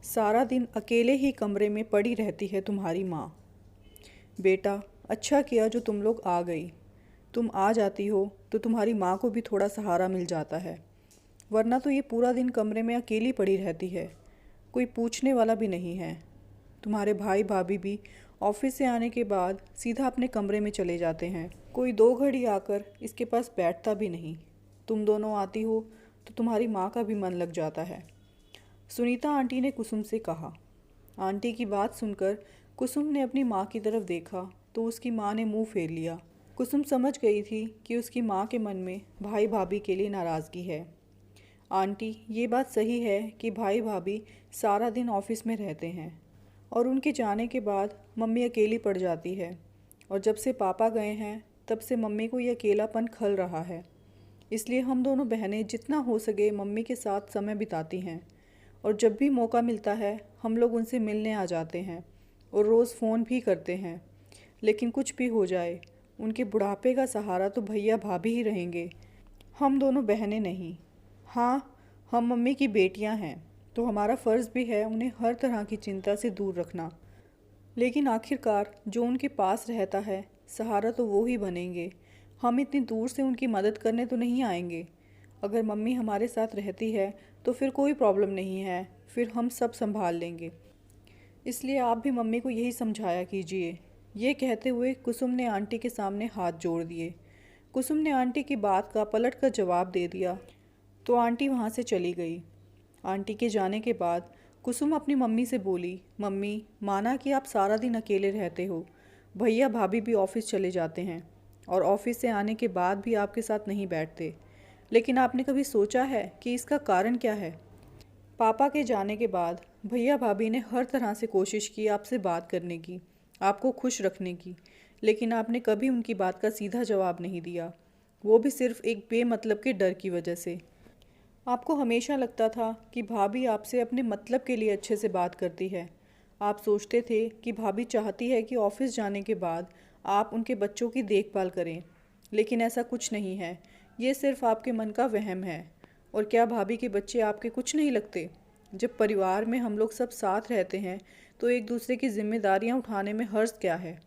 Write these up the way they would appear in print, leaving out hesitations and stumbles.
सारा दिन अकेले ही कमरे में पड़ी रहती है तुम्हारी माँ। बेटा, अच्छा किया जो तुम लोग आ गई। तुम आ जाती हो तो तुम्हारी माँ को भी थोड़ा सहारा मिल जाता है, वरना तो ये पूरा दिन कमरे में अकेली पड़ी रहती है। कोई पूछने वाला भी नहीं है। तुम्हारे भाई भाभी भी ऑफिस से आने के बाद सीधा अपने कमरे में चले जाते हैं। कोई 2 घड़ी आकर इसके पास बैठता भी नहीं। तुम दोनों आती हो तो तुम्हारी माँ का भी मन लग जाता है। सुनीता आंटी ने कुसुम से कहा। आंटी की बात सुनकर कुसुम ने अपनी माँ की तरफ देखा तो उसकी माँ ने मुंह फेर लिया। कुसुम समझ गई थी कि उसकी माँ के मन में भाई भाभी के लिए नाराज़गी है। आंटी, ये बात सही है कि भाई भाभी सारा दिन ऑफिस में रहते हैं और उनके जाने के बाद मम्मी अकेली पड़ जाती है, और जब से पापा गए हैं तब से मम्मी को ये अकेलापन खल रहा है। इसलिए हम दोनों बहनें जितना हो सके मम्मी के साथ समय बिताती हैं, और जब भी मौका मिलता है हम लोग उनसे मिलने आ जाते हैं और रोज़ फ़ोन भी करते हैं। लेकिन कुछ भी हो जाए, उनके बुढ़ापे का सहारा तो भैया भाभी ही रहेंगे, हम दोनों बहनें नहीं। हाँ, हम मम्मी की बेटियां हैं तो हमारा फ़र्ज़ भी है उन्हें हर तरह की चिंता से दूर रखना। लेकिन आखिरकार जो उनके पास रहता है सहारा तो वो ही बनेंगे। हम इतनी दूर से उनकी मदद करने तो नहीं आएंगे। अगर मम्मी हमारे साथ रहती है तो फिर कोई प्रॉब्लम नहीं है, फिर हम सब संभाल लेंगे। इसलिए आप भी मम्मी को यही समझाया कीजिए। ये कहते हुए कुसुम ने आंटी के सामने हाथ जोड़ दिए। कुसुम ने आंटी की बात का पलट कर जवाब दे दिया तो आंटी वहाँ से चली गई। आंटी के जाने के बाद कुसुम अपनी मम्मी से बोली, मम्मी, माना कि आप सारा दिन अकेले रहते हो, भैया भाभी भी ऑफिस चले जाते हैं और ऑफिस से आने के बाद भी आपके साथ नहीं बैठते, लेकिन आपने कभी सोचा है कि इसका कारण क्या है? पापा के जाने के बाद भैया भाभी ने हर तरह से कोशिश की आपसे बात करने की, आपको खुश रखने की, लेकिन आपने कभी उनकी बात का सीधा जवाब नहीं दिया, वो भी सिर्फ एक बेमतलब के डर की वजह से। आपको हमेशा लगता था कि भाभी आपसे अपने मतलब के लिए अच्छे से बात करती है। आप सोचते थे कि भाभी चाहती है कि ऑफिस जाने के बाद आप उनके बच्चों की देखभाल करें, लेकिन ऐसा कुछ नहीं है। ये सिर्फ आपके मन का वहम है। और क्या भाभी के बच्चे आपके कुछ नहीं लगते? जब परिवार में हम लोग सब साथ रहते हैं तो एक दूसरे की जिम्मेदारियां उठाने में हर्ज क्या है?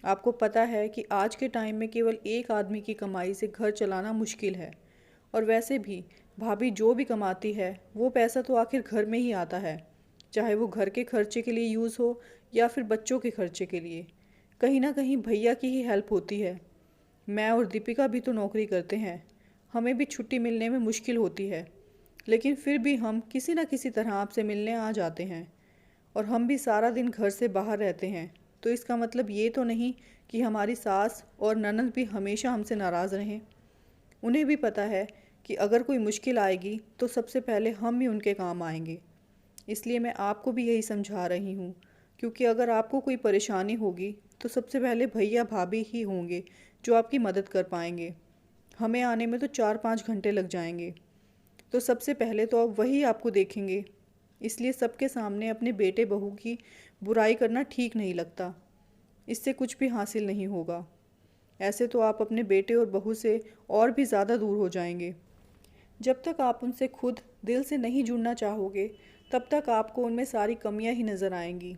आपको पता है कि आज के टाइम में केवल एक आदमी की कमाई से घर चलाना मुश्किल है, और वैसे भी भाभी जो भी कमाती है वो पैसा तो आखिर घर में ही आता है, चाहे वो घर के खर्चे के लिए यूज़ हो या फिर बच्चों के खर्चे के लिए। कहीं ना कहीं भैया की ही हेल्प होती है। मैं और दीपिका भी तो नौकरी करते हैं, हमें भी छुट्टी मिलने में मुश्किल होती है, लेकिन फिर भी हम किसी न किसी तरह आपसे मिलने आ जाते हैं। और हम भी सारा दिन घर से बाहर रहते हैं, तो इसका मतलब ये तो नहीं कि हमारी सास और ननद भी हमेशा हमसे नाराज़ रहें। उन्हें भी पता है कि अगर कोई मुश्किल आएगी तो सबसे पहले हम ही उनके काम आएंगे। इसलिए मैं आपको भी यही समझा रही हूँ, क्योंकि अगर आपको कोई परेशानी होगी तो सबसे पहले भैया भाभी ही होंगे जो आपकी मदद कर पाएंगे। हमें आने में तो 4-5 घंटे लग जाएंगे, तो सबसे पहले तो अब वही आपको देखेंगे। इसलिए सबके सामने अपने बेटे बहू की बुराई करना ठीक नहीं लगता। इससे कुछ भी हासिल नहीं होगा। ऐसे तो आप अपने बेटे और बहू से और भी ज़्यादा दूर हो जाएंगे। जब तक आप उनसे खुद दिल से नहीं जुड़ना चाहोगे तब तक आपको उनमें सारी कमियां ही नज़र आएंगी।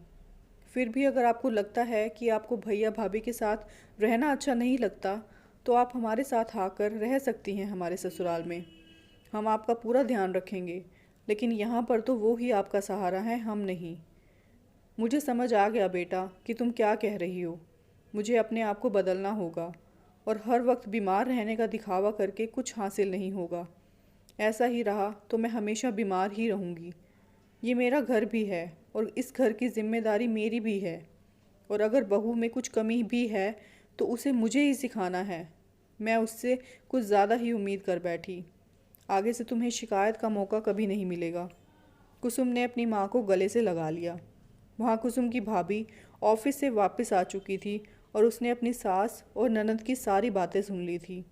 फिर भी अगर आपको लगता है कि आपको भैया भाभी के साथ रहना अच्छा नहीं लगता तो आप हमारे साथ आकर रह सकती हैं हमारे ससुराल में। हम आपका पूरा ध्यान रखेंगे, लेकिन यहाँ पर तो वो ही आपका सहारा है, हम नहीं। मुझे समझ आ गया बेटा कि तुम क्या कह रही हो। मुझे अपने आप को बदलना होगा, और हर वक्त बीमार रहने का दिखावा करके कुछ हासिल नहीं होगा। ऐसा ही रहा तो मैं हमेशा बीमार ही रहूँगी। ये मेरा घर भी है और इस घर की जिम्मेदारी मेरी भी है, और अगर बहू में कुछ कमी भी है तो उसे मुझे ही सिखाना है। मैं उससे कुछ ज़्यादा ही उम्मीद कर बैठी। आगे से तुम्हें शिकायत का मौका कभी नहीं मिलेगा। कुसुम ने अपनी माँ को गले से लगा लिया। वहाँ कुसुम की भाभी ऑफिस से वापस आ चुकी थी और उसने अपनी सास और ननद की सारी बातें सुन ली थी,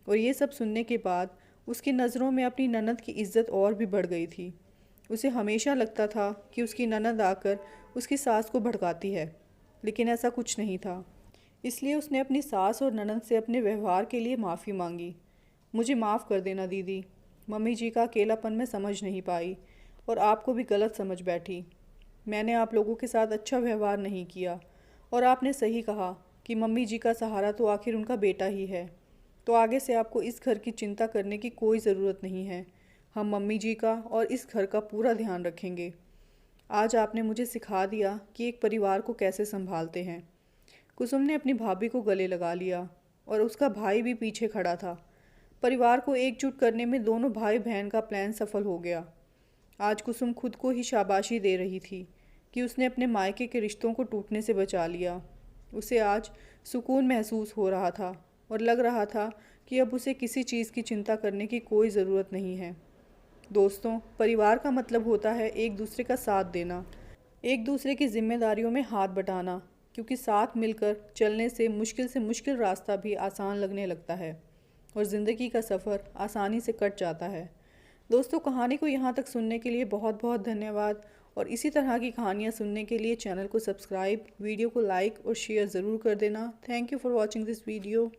और ये सब सुनने के बाद उसकी नज़रों में अपनी ननद की इज्जत और भी बढ़ गई थी। उसे हमेशा लगता था कि उसकी ननद आकर उसकी सास को भड़काती है, लेकिन ऐसा कुछ नहीं था। इसलिए उसने अपनी सास और ननद से अपने व्यवहार के लिए माफ़ी मांगी। मुझे माफ़ कर देना दीदी, मम्मी जी का अकेलापन मैं समझ नहीं पाई और आपको भी गलत समझ बैठी। मैंने आप लोगों के साथ अच्छा व्यवहार नहीं किया और आपने सही कहा कि मम्मी जी का सहारा तो आखिर उनका बेटा ही है। तो आगे से आपको इस घर की चिंता करने की कोई ज़रूरत नहीं है। हम मम्मी जी का और इस घर का पूरा ध्यान रखेंगे। आज आपने मुझे सिखा दिया कि एक परिवार को कैसे संभालते हैं। कुसुम ने अपनी भाभी को गले लगा लिया और उसका भाई भी पीछे खड़ा था। परिवार को एकजुट करने में दोनों भाई बहन का प्लान सफल हो गया। आज कुसुम खुद को ही शाबाशी दे रही थी कि उसने अपने मायके के रिश्तों को टूटने से बचा लिया। उसे आज सुकून महसूस हो रहा था और लग रहा था कि अब उसे किसी चीज़ की चिंता करने की कोई ज़रूरत नहीं है। दोस्तों, परिवार का मतलब होता है एक दूसरे का साथ देना, एक दूसरे की जिम्मेदारियों में हाथ बटाना, क्योंकि साथ मिलकर चलने से मुश्किल रास्ता भी आसान लगने लगता है और ज़िंदगी का सफ़र आसानी से कट जाता है। दोस्तों, कहानी को यहाँ तक सुनने के लिए बहुत बहुत धन्यवाद और इसी तरह की कहानियाँ सुनने के लिए चैनल को सब्सक्राइब, वीडियो को लाइक और शेयर ज़रूर कर देना। Thank you for watching this video.